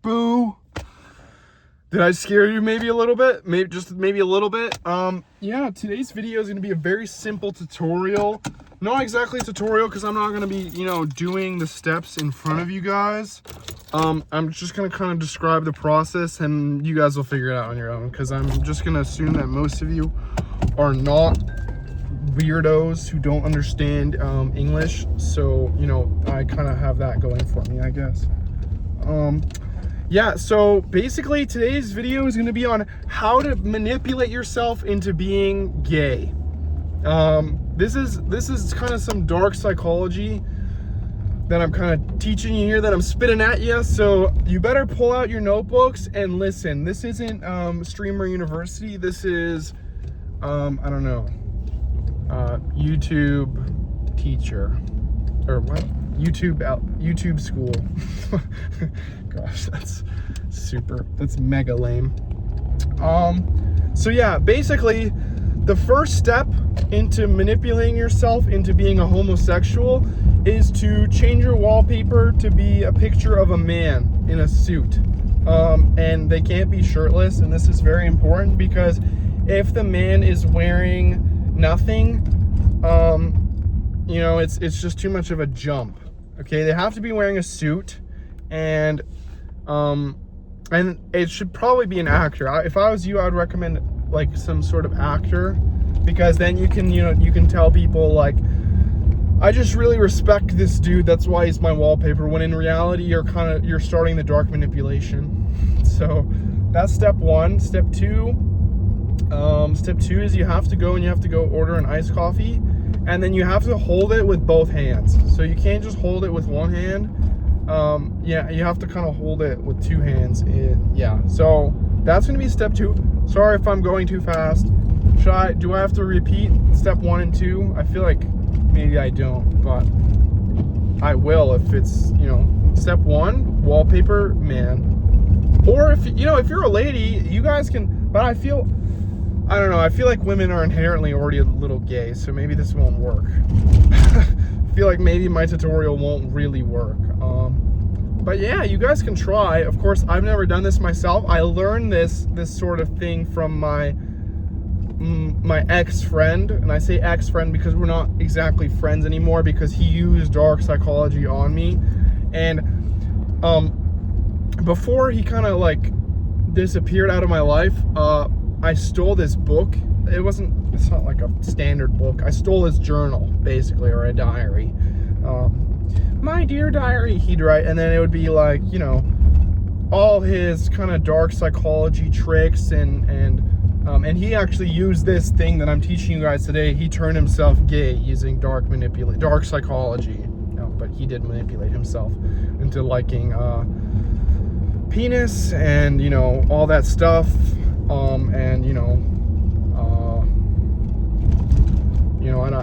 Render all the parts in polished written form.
boo. Did I scare you maybe a little bit? Maybe a little bit. Yeah, today's video is going to be a very simple tutorial. Not exactly a tutorial because I'm not going to be, doing the steps in front of you guys. I'm just going to kind of describe the process and you guys will figure it out on your own, because I'm just going to assume that most of you are not weirdos who don't understand English. So, I kind of have that going for me, I guess. Yeah, so basically today's video is going to be on how to manipulate yourself into being gay. This is kind of some dark psychology that I'm kind of teaching you here, that I'm spitting at you. So you better pull out your notebooks and listen. This isn't Streamer University. This is I don't know, YouTube teacher, or what? YouTube school. Gosh, that's mega lame. So yeah, basically the first step into manipulating yourself into being a homosexual is to change your wallpaper to be a picture of a man in a suit. And they can't be shirtless, and this is very important because if the man is wearing nothing, it's just too much of a jump. Okay, they have to be wearing a suit, and it should probably be an actor. If I was you, I would recommend like some sort of actor, because then you can tell people like, I just really respect this dude, that's why he's my wallpaper, when in reality you're starting the dark manipulation. So that's step one. Step two is you have to go order an iced coffee, and then you have to hold it with both hands. So you can't just hold it with one hand. You have to kind of hold it with two hands. So that's going to be step two. Sorry if I'm going too fast. Do I have to repeat step 1 and 2? I feel like maybe I don't, but I will if it's, step 1, wallpaper man. Or if you're a lady, you guys can, but I don't know, I feel like women are inherently already a little gay, so maybe this won't work. I feel like maybe my tutorial won't really work. But yeah, you guys can try. Of course, I've never done this myself. I learned this sort of thing from my ex-friend, and I say ex-friend because we're not exactly friends anymore, because he used dark psychology on me. And before he kind of like disappeared out of my life, I stole this book. It's not like a standard book. I stole his journal, basically, or a diary. My dear diary, he'd write, and then it would be like, all his kind of dark psychology tricks, and he actually used this thing that I'm teaching you guys today. He turned himself gay using dark psychology. No, but he did manipulate himself into liking penis and all that stuff.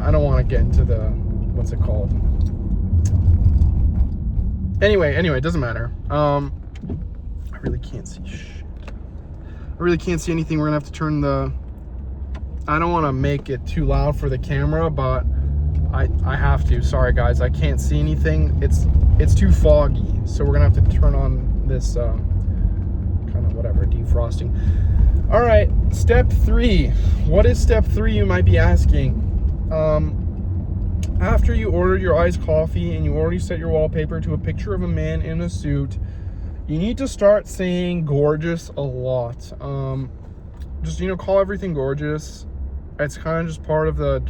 I don't want to get into the, what's it called? Anyway, it doesn't matter. I really can't see shit. I really can't see anything. We're gonna have to turn I don't want to make it too loud for the camera, but I have to. Sorry guys, I can't see anything. It's too foggy, so we're gonna have to turn on this kind of whatever, defrosting. All right, step 3. What is step 3, you might be asking? After you ordered your iced coffee and you already set your wallpaper to a picture of a man in a suit, you need to start saying gorgeous a lot. Just, call everything gorgeous. It's kind of just part of the,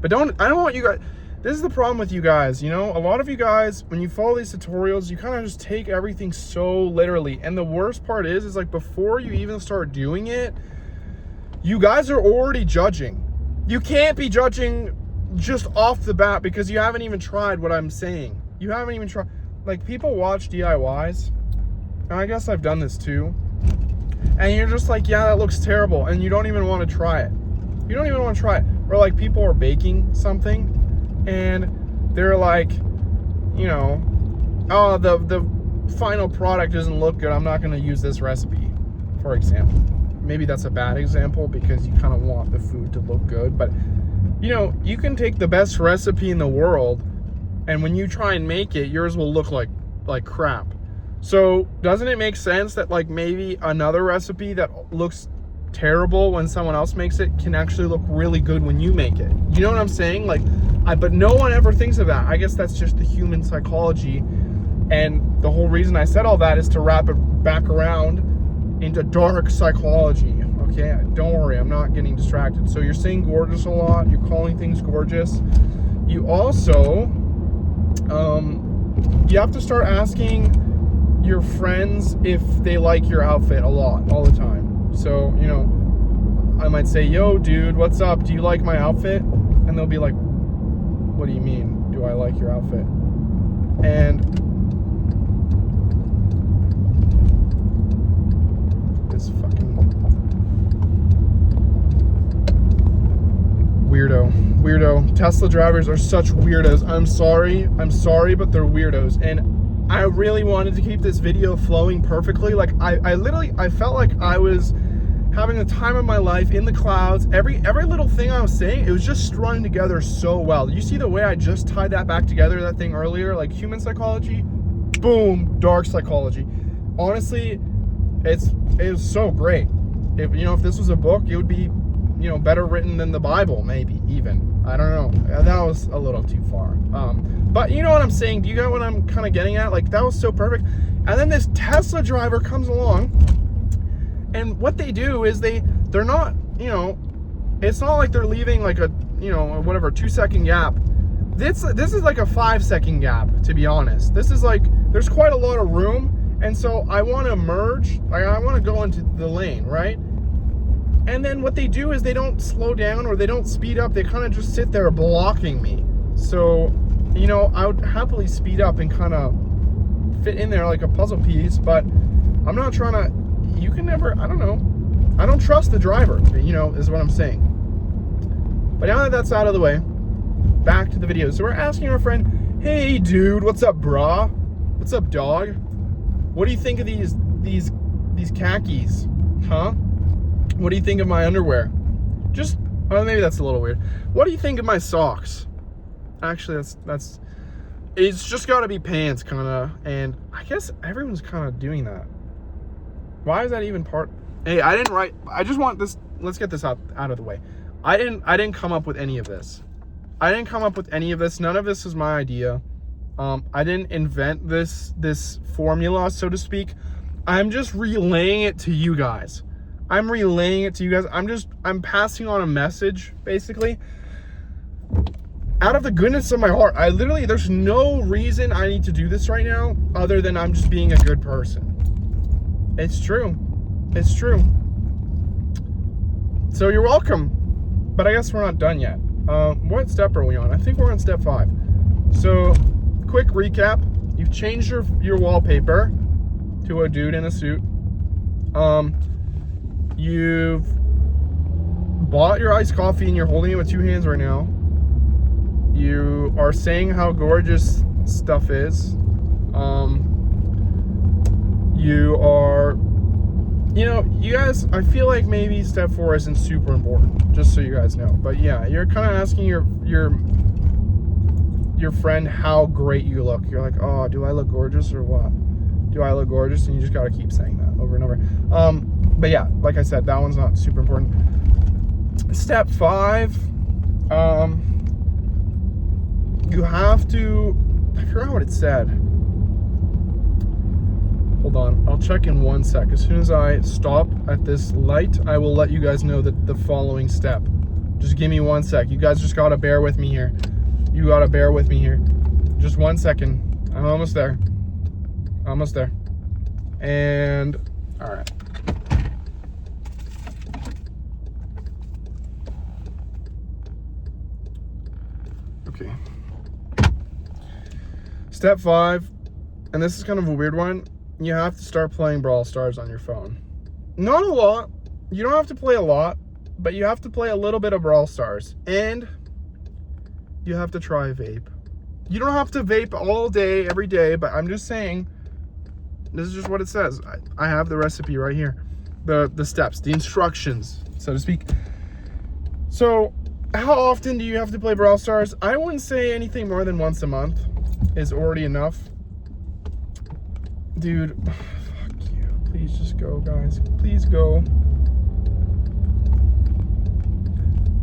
but I don't want you guys, this is the problem with you guys, a lot of you guys, when you follow these tutorials, you kind of just take everything so literally. And the worst part is like, before you even start doing it, you guys are already judging. You can't be judging just off the bat because you haven't even tried what I'm saying. You haven't even tried. Like, people watch DIYs, and I guess I've done this too, and you're just like, yeah, that looks terrible, and you don't even want to try it. You don't even want to try it. Or like, people are baking something, and they're like, oh, the final product doesn't look good, I'm not going to use this recipe, for example. Maybe that's a bad example because you kind of want the food to look good, but you can take the best recipe in the world, and when you try and make it, yours will look like crap. So doesn't it make sense that like maybe another recipe that looks terrible when someone else makes it can actually look really good when you make it? You know what I'm saying? Like, but no one ever thinks of that. I guess that's just the human psychology. And the whole reason I said all that is to wrap it back around into dark psychology. Okay, don't worry, I'm not getting distracted. So you're saying gorgeous a lot. You're calling things gorgeous. You also, you have to start asking your friends if they like your outfit a lot, all the time. So, you know, I might say, yo, dude, what's up? Do you like my outfit? And they'll be like, what do you mean, do I like your outfit? And this fucking weirdo. Tesla drivers are such weirdos. I'm sorry, but they're weirdos. And I really wanted to keep this video flowing perfectly. Like I felt like I was having the time of my life in the clouds. Every little thing I was saying, it was just strung together so well. You see the way I just tied that back together, that thing earlier, like human psychology, boom, dark psychology. Honestly, it was so great. If this was a book, it would be, better written than the Bible, maybe even. I don't know. That was a little too far. But you know what I'm saying? Do you get what I'm kind of getting at? Like, that was so perfect. And then this Tesla driver comes along, and what they do is they're not, it's not like they're leaving like a, 2-second gap. This is like a 5-second gap, to be honest. This is like, there's quite a lot of room. And so I want to merge, I want to go into the lane, right? And then what they do is they don't slow down or they don't speed up. They kind of just sit there blocking me. So, I would happily speed up and kind of fit in there like a puzzle piece, but I'm not trying to, you can never, I don't know. I don't trust the driver, is what I'm saying. But now that that's out of the way, back to the video. So we're asking our friend, hey dude, what's up, brah? What's up, dog? What do you think of these khakis? Huh? What do you think of my underwear? Maybe that's a little weird. What do you think of my socks? Actually, that's it's just gotta be pants, kinda, and I guess everyone's kinda doing that. Why is that even part? Hey, I didn't write, I just want this, let's get this out of the way. I didn't come up with any of this. None of this is my idea. I didn't invent this formula, so to speak. I'm just relaying it to you guys. I'm passing on a message, basically, out of the goodness of my heart. There's no reason I need to do this right now other than I'm just being a good person. It's true. So you're welcome. But I guess we're not done yet. What step are we on? I think we're on step 5. So, quick recap. You've changed your wallpaper to a dude in a suit. You've bought your iced coffee and you're holding it with 2 hands right now. You are saying how gorgeous stuff is. You are, you guys, I feel like maybe step 4 isn't super important, just so you guys know. But yeah, you're kind of asking your friend how great you look. You're like, oh, do I look gorgeous or what? Do I look gorgeous? And you just got to keep saying that over and over. But yeah, like I said, that one's not super important. Step 5, you have to, I forgot what it said. Hold on, I'll check in 1 sec. As soon as I stop at this light, I will let you guys know that the following step. Just give me 1 sec. You guys just gotta bear with me here. Just 1 second. I'm almost there. And, all right. Okay. Step 5, and this is kind of a weird one. You have to start playing Brawl Stars on your phone. Not a lot. You don't have to play a lot, but you have to play a little bit of Brawl Stars. And you have to try vape. You don't have to vape all day, every day, but I'm just saying, this is just what it says. I have the recipe right here. The steps, the instructions, so to speak. So, how often do you have to play Brawl Stars? I wouldn't say anything more than once a month is already enough. Dude, fuck you. Please just go, guys. Please go.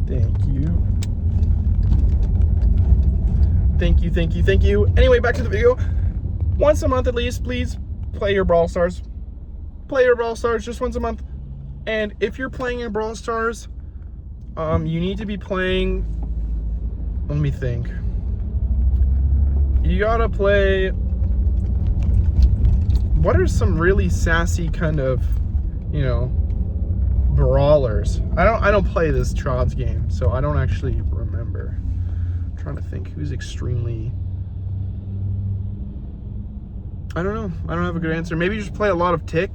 Thank you. Thank you, thank you, thank you. Anyway, back to the video. Once a month at least, please play your Brawl Stars. Play your Brawl Stars just once a month. And if you're playing in Brawl Stars, you need to be playing, let me think. You gotta play, what are some really sassy kind of, you know, brawlers? I don't play this Trods game, so I don't actually remember. I'm trying to think who's extremely, I don't know. I don't have a good answer. Maybe just play a lot of Tick.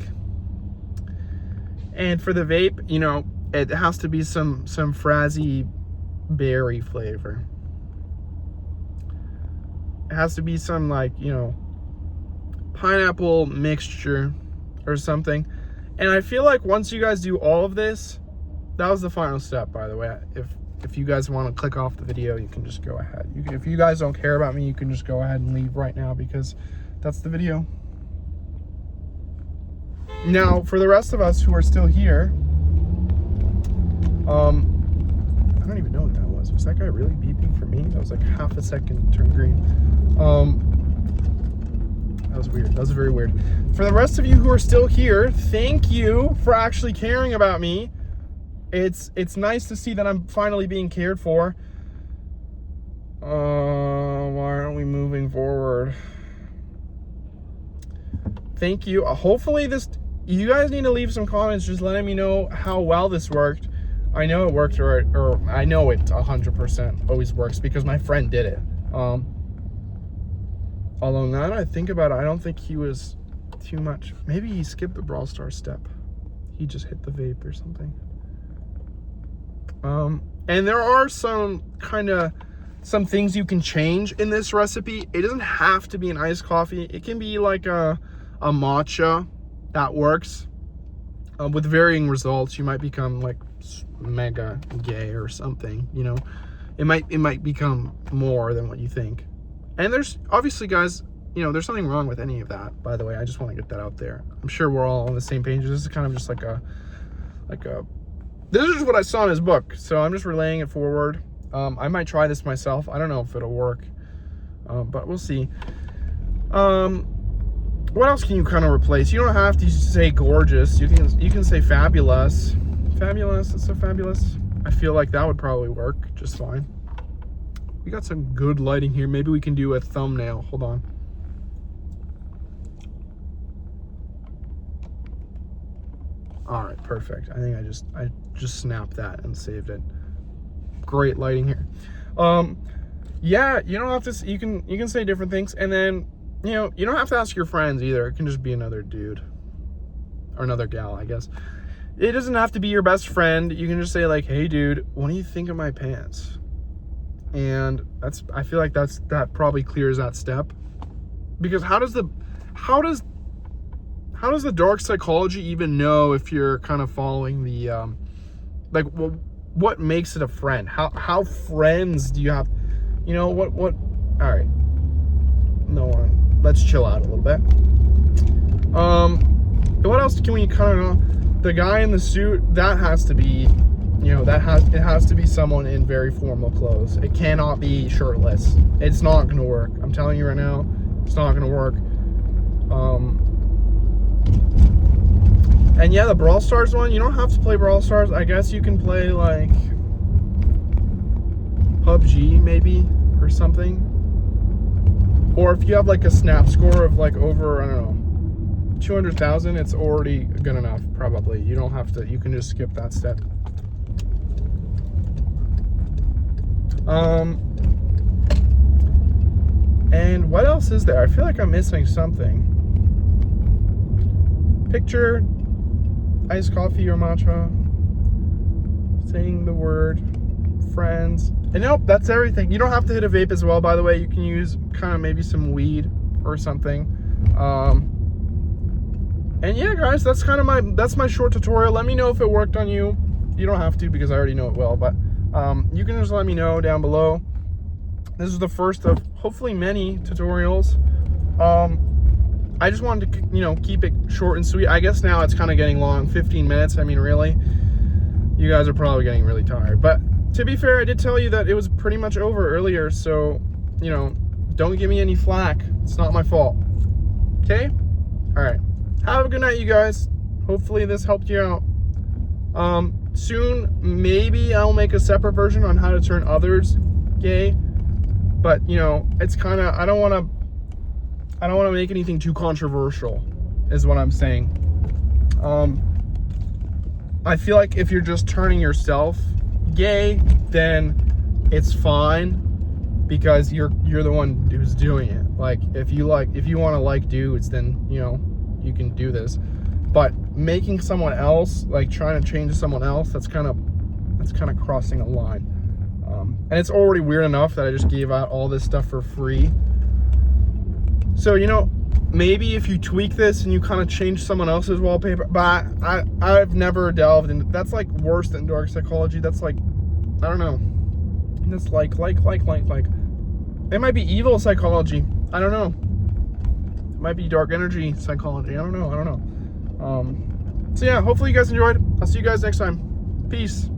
And for the vape, you know, it has to be some Frazzy berry flavor. It has to be some, like, you know, pineapple mixture or something. And I feel like once you guys do all of this, that was the final step, by the way. If you guys want to click off the video, you can just go ahead. If you guys don't care about me, you can just go ahead and leave right now, because that's the video. Now, for the rest of us who are still here, I don't even know what that was. Was that guy really beeping for me? That was like half a second turn green. That was weird. That was very weird. For the rest of you who are still here, thank you for actually caring about me. It's nice to see that I'm finally being cared for. Why aren't we moving forward? Thank you. Hopefully you guys need to leave some comments just letting me know how well this worked. I know it worked, or I know it 100% always works because my friend did it. Although now that I think about it, I don't think he was too much. Maybe he skipped the Brawl Stars step. He just hit the vape or something. And there are some things you can change in this recipe. It doesn't have to be an iced coffee. It can be like a matcha. That works. With varying results. You might become like mega gay or something, you know. It might become more than what you think. And there's obviously, guys, you know, there's nothing wrong with any of that, by the way. I just want to get that out there. I'm sure we're all on the same page. This is kind of just like a this is just what I saw in his book, so I'm just relaying it forward. I might try this myself. I don't know if it'll work, but we'll see. What else can you kind of replace? You don't have to say gorgeous. You can say fabulous. Fabulous. It's so fabulous. I feel like that would probably work just fine. We got some good lighting here. Maybe we can do a thumbnail. Hold on. All right, perfect. I think I just snapped that and saved it. Great lighting here. Yeah, you don't have to. You can say different things, and then, you know, you don't have to ask your friends either. It can just be another dude or another gal, I guess. It doesn't have to be your best friend. You can just say like, "Hey, dude, what do you think of my pants?" And I feel like that probably clears that step, because how does the dark psychology even know if you're kind of following the like, what makes it a friend? How friends do you have? You know what? All right, no one. Let's chill out a little bit. What else can we kind of know? The guy in the suit, that has to be, you know, it has to be someone in very formal clothes. It cannot be shirtless. It's not gonna work. I'm telling you right now, it's not gonna work. And yeah, the Brawl Stars one, you don't have to play Brawl Stars. I guess you can play like PUBG maybe or something. Or if you have like a snap score of like over, I don't know, 200,000, it's already good enough, probably. You don't have to, you can just skip that step. And what else is there? I feel like I'm missing something. Picture, iced coffee or matcha, saying the word, friends. And nope, that's everything. You don't have to hit a vape as well, by the way. You can use kind of maybe some weed or something. And yeah, guys, that's kind of my short tutorial. Let me know if it worked on you. You don't have to, because I already know it will, but you can just let me know down below. This is the first of hopefully many tutorials. I just wanted to, you know, keep it short and sweet. I guess now it's kind of getting long, 15 minutes. I mean, really, you guys are probably getting really tired. But to be fair, I did tell you that it was pretty much over earlier. So, you know, don't give me any flack. It's not my fault. Okay? All right. Have a good night, you guys. Hopefully this helped you out. Soon, maybe I'll make a separate version on how to turn others gay. But, you know, it's kind of, I don't want to make anything too controversial, is what I'm saying. I feel like if you're just turning yourself gay, then it's fine because you're the one who's doing it. Like, if you want to like dudes, then, you know, you can do this. But making someone else, like trying to change someone else, that's kind of crossing a line. And it's already weird enough that I just gave out all this stuff for free. So, you know, maybe if you tweak this and you kind of change someone else's wallpaper, but I've never delved into, that's like worse than dark psychology. That's like, I don't know. That's like. It might be evil psychology. I don't know. It might be dark energy psychology. I don't know. So yeah, hopefully you guys enjoyed. I'll see you guys next time. Peace.